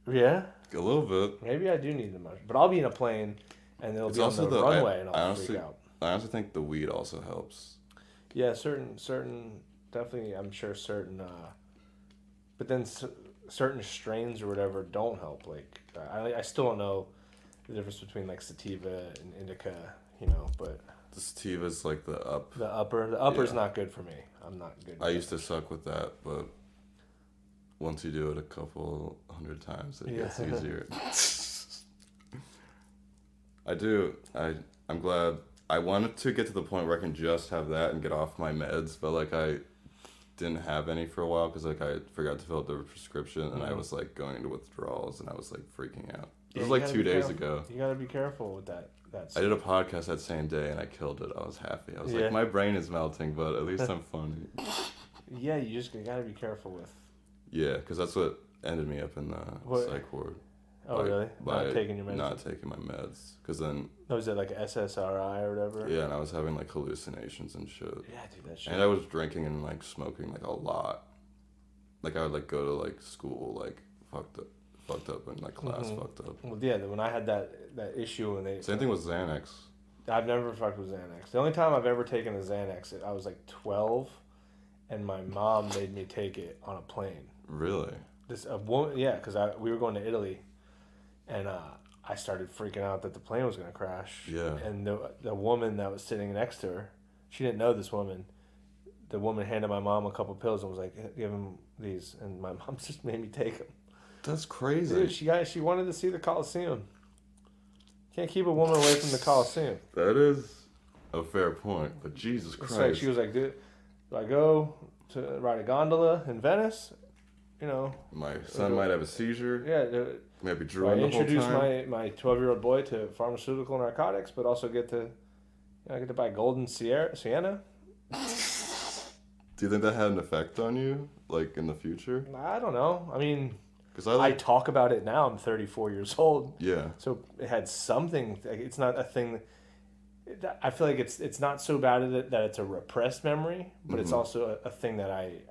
Yeah? A little bit. Maybe I do need the mushroom. But I'll be in a plane, and it'll be on the runway, and I'll freak out. I honestly think the weed also helps. Yeah, certain, definitely, I'm sure certain, but then certain strains or whatever don't help. Like, I still don't know the difference between, like, sativa and indica, but... The sativa's like the upper. The upper's not good for me. I'm not good. I used to suck with that, but once you do it a couple 100 times, it gets easier. I'm glad. I wanted to get to the point where I can just have that and get off my meds, but like I didn't have any for a while because like I forgot to fill out the prescription and I was like going into withdrawals and I was like freaking out. It was like 2 days ago. You gotta be careful with that. I did a podcast that same day and I killed it. I was happy. I was like, my brain is melting, but at least I'm funny. Yeah, you gotta be careful with. Yeah, because that's what ended me up in the psych ward. Oh, really? Not taking your meds? Not taking my meds. Because then... Was it like SSRI or whatever? Yeah, and I was having like hallucinations and shit. Yeah, dude, that shit. And I was drinking and like smoking like a lot. Like I would like go to like school like fucked up and like class fucked up. Well, yeah, when I had that issue and Same thing with Xanax. I've never fucked with Xanax. The only time I've ever taken a Xanax, I was like 12, and my mom made me take it on a plane. Really? Yeah, because we were going to Italy, and I started freaking out that the plane was gonna crash. Yeah. And the woman that was sitting next to her, she didn't know this woman. The woman handed my mom a couple pills and was like, "Give him these," and my mom just made me take them. That's crazy. Dude, she wanted to see the Coliseum. Can't keep a woman away from the Coliseum. That is a fair point, but Jesus Christ. Like she was like, "Dude, do I go to ride a gondola in Venice? My son might have a seizure. Yeah. Maybe drooling the whole time. Introduce my 12-year-old boy to pharmaceutical narcotics, but also get to buy Golden Sienna." Do you think that had an effect on you, like in the future? I don't know. I mean, because I talk about it now. I'm 34 years old. Yeah. So it had something. It's not a thing. I feel like it's not so bad that it's a repressed memory, but it's also a thing that I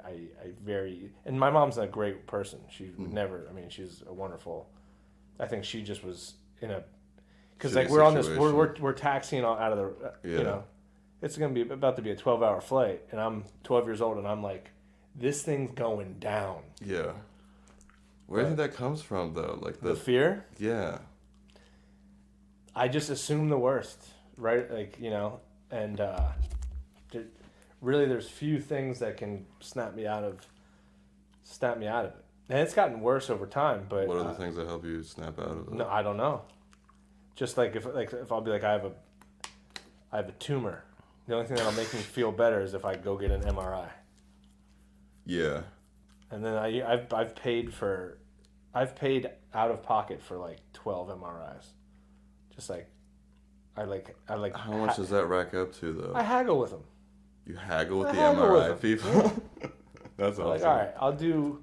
very... And my mom's a great person. She would never... I mean, she's a wonderful... I think she just was in a... Because like we're on this... We're taxiing out of the... it's going to be about to be a 12-hour flight, and I'm 12 years old, and I'm like, this thing's going down. Yeah. Where do you think that comes from, though? Like the fear? Yeah. I just assume the worst. Right, like and really, there's few things that can snap me out of it, and it's gotten worse over time. But what are the things that help you snap out of it? No, I don't know. Just if I'll be like I have a tumor, the only thing that'll make me feel better is if I go get an MRI. Yeah. And then I've paid out of pocket for like 12 MRIs, just like. I like. How much does that rack up to, though? I haggle with them. You haggle with the MRI people? That's awesome. Like, all right, I'll do.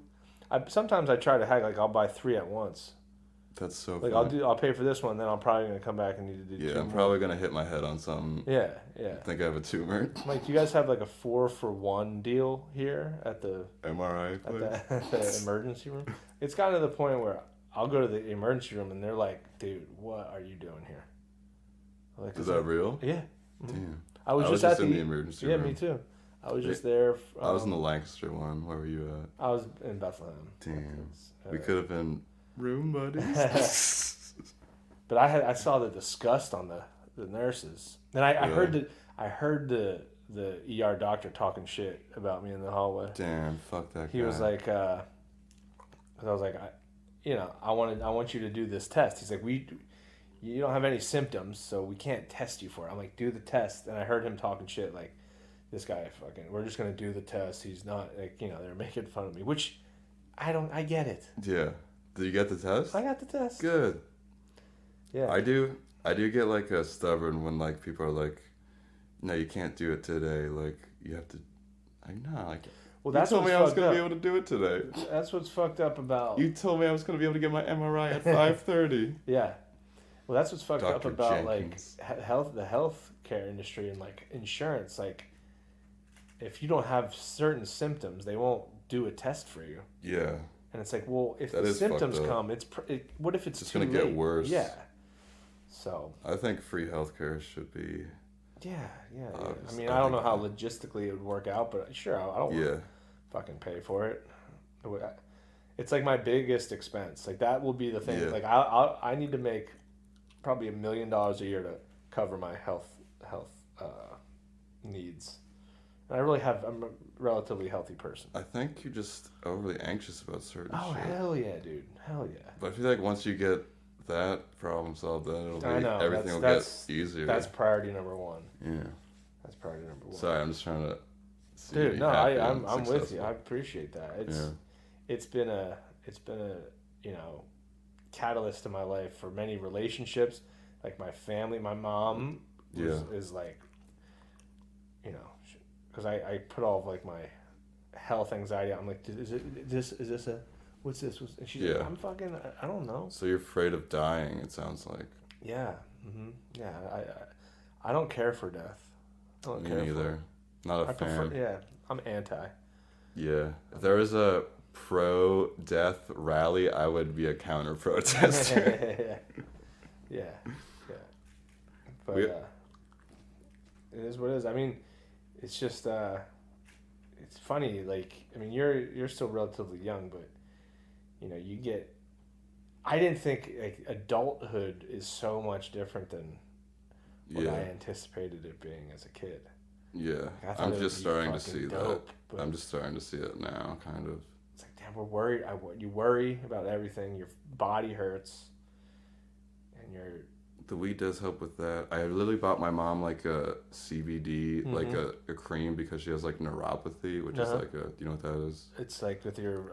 Sometimes I try to haggle. Like, I'll buy 3 at once. That's so. Like, funny. I'll pay for this one, then I'm probably gonna come back and need to do. Yeah, I'm probably gonna hit my head on something. Yeah. I think I have a tumor. Like, do you guys have like a 4-for-1 deal here at the MRI place? At the emergency room? It's gotten to the point where I'll go to the emergency room and they're like, "Dude, what are you doing here?" Like, is that real? Yeah. Damn. I was just in the emergency room. Yeah, me too. I was just there. I was in the Lancaster one. Where were you at? I was in Bethlehem. Damn. We could have been room buddies. But I saw the disgust on the nurses, and I heard the ER doctor talking shit about me in the hallway. Damn, fuck that guy. He was like, because I was like, I want you to do this test. He's like, you don't have any symptoms, so we can't test you for it. I'm like, do the test. And I heard him talking shit like, this guy we're just going to do the test. He's not, like, they're making fun of me, which I get it. Yeah. Did you get the test? I got the test. Good. Yeah. I do get like a stubborn when like people are like, no, you can't do it today. Like, you have to, well, that's you told me I was going to be able to do it today. That's what's fucked up about. You told me I was going to be able to get my MRI at 5:30. Yeah. Well, that's what's fucked up about Jenkins. like the healthcare industry and like insurance. Like, if you don't have certain symptoms, they won't do a test for you. Yeah. And it's like, well, if the symptoms come, what if it's going to get worse? Yeah. So. I think free healthcare should be. Yeah. I mean, I don't know how logistically it would work out, but sure, I don't want to fucking pay for it. It's like my biggest expense. Like that will be the thing. Yeah. Like I need to make probably $1 million a year to cover my health needs. And I'm a relatively healthy person. I think you're just overly anxious about certain shit. Oh, hell yeah, dude. Hell yeah. But I feel like once you get that problem solved, then everything will get easier. That's priority number one. Yeah. That's priority number one. Sorry, I'm just trying to see dude, no, I'm with you. I appreciate that. It's been a catalyst in my life for many relationships. Like my family, my mom is like, because I put all of like my health anxiety out. I'm like, is this a, what's this? And she's like, I don't know. So you're afraid of dying, it sounds like. Yeah. Mm-hmm. Yeah. I don't care for death. I don't care neither. Not a fan. I'm anti. Yeah. If there was a pro-death rally, I would be a counter-protester. Yeah. But it is what it is. I mean, it's just it's funny. Like, I mean, you're still relatively young, but you get. I didn't think like adulthood is so much different than what I anticipated it being as a kid. Yeah, I'm just starting to see that. I'm just starting to see it now, kind of. It's like, damn, we're worried. You worry about everything. Your body hurts, and you're. The weed does help with that. I literally bought my mom like a CBD, like a cream because she has like neuropathy, which is like do you know what that is? It's like with your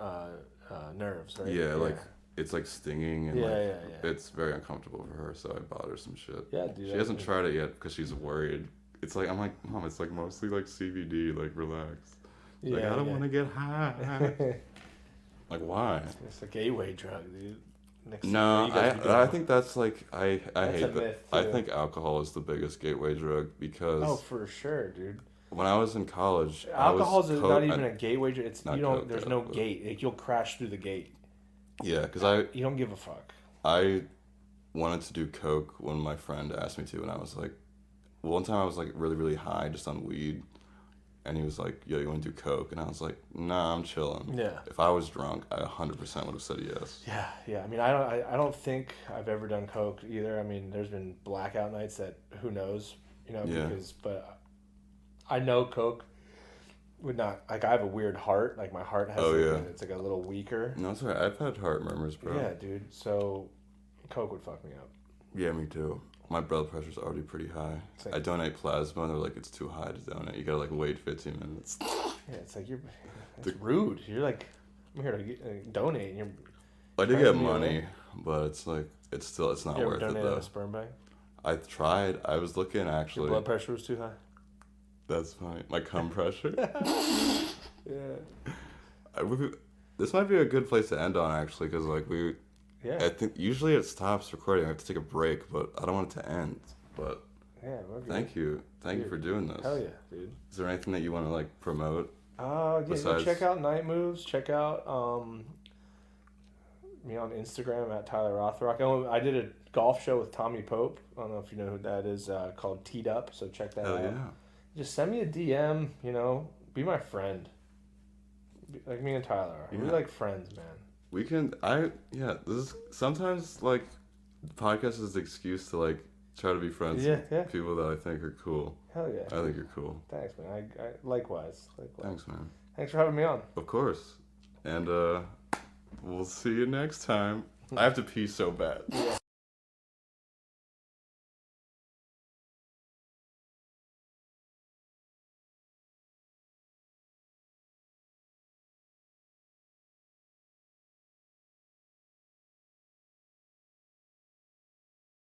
nerves, right? Yeah, like it's like stinging and it's very uncomfortable for her. So I bought her some shit. Yeah, dude. She hasn't tried it yet because she's worried. It's like, I'm like, Mom, it's like mostly like CBD, like relax. Like, I don't want to get high. Like, why? It's a gateway drug, dude. I think that's like I hate that. I think alcohol is the biggest gateway drug because for sure, dude. When I was in college, alcohol is not even a gateway drug. It's there's no gate. Like, you'll crash through the gate. Yeah, because you don't give a fuck. I wanted to do coke when my friend asked me to, and I was like, one time I was like really really high just on weed. And he was like, yo, you want to do coke? And I was like, nah, I'm chilling. Yeah. If I was drunk, I 100% would have said yes. Yeah. I mean, I don't think I've ever done coke either. I mean, there's been blackout nights that who knows, but I know coke would not, like, I have a weird heart. Like, my heart has, it's like a little weaker. No, it's all right. I've had heart murmurs, bro. Yeah, dude. So coke would fuck me up. Yeah, me too. My blood pressure's already pretty high. Like, I donate plasma, and they're like, it's too high to donate. You gotta like wait 15 minutes. Yeah, it's like it's rude. You're like, I'm here to donate. And I did get money, but it's like it's not worth it though. You ever donated a sperm bank? I tried. I was looking actually. Your blood pressure was too high. That's funny. My cum pressure. Yeah. This might be a good place to end on actually, because like we. Yeah. I think usually it stops recording. I have to take a break, but I don't want it to end. But thank you for doing this. Hell yeah, dude. Is there anything that you want to like promote? Besides... check out Night Moves. Check out me on Instagram at Tyler Rothrock. I did a golf show with Tommy Pope. I don't know if you know who that is. Called Teed Up. So check that out. Yeah. Just send me a DM. Be my friend. Like me and Tyler are. We're like friends, man. We can, this is sometimes like the podcast is the excuse to like try to be friends with people that I think are cool. Hell yeah. I think you're cool. Thanks, man. I likewise. Thanks, man. Thanks for having me on. Of course. And we'll see you next time. I have to pee so bad. Yeah.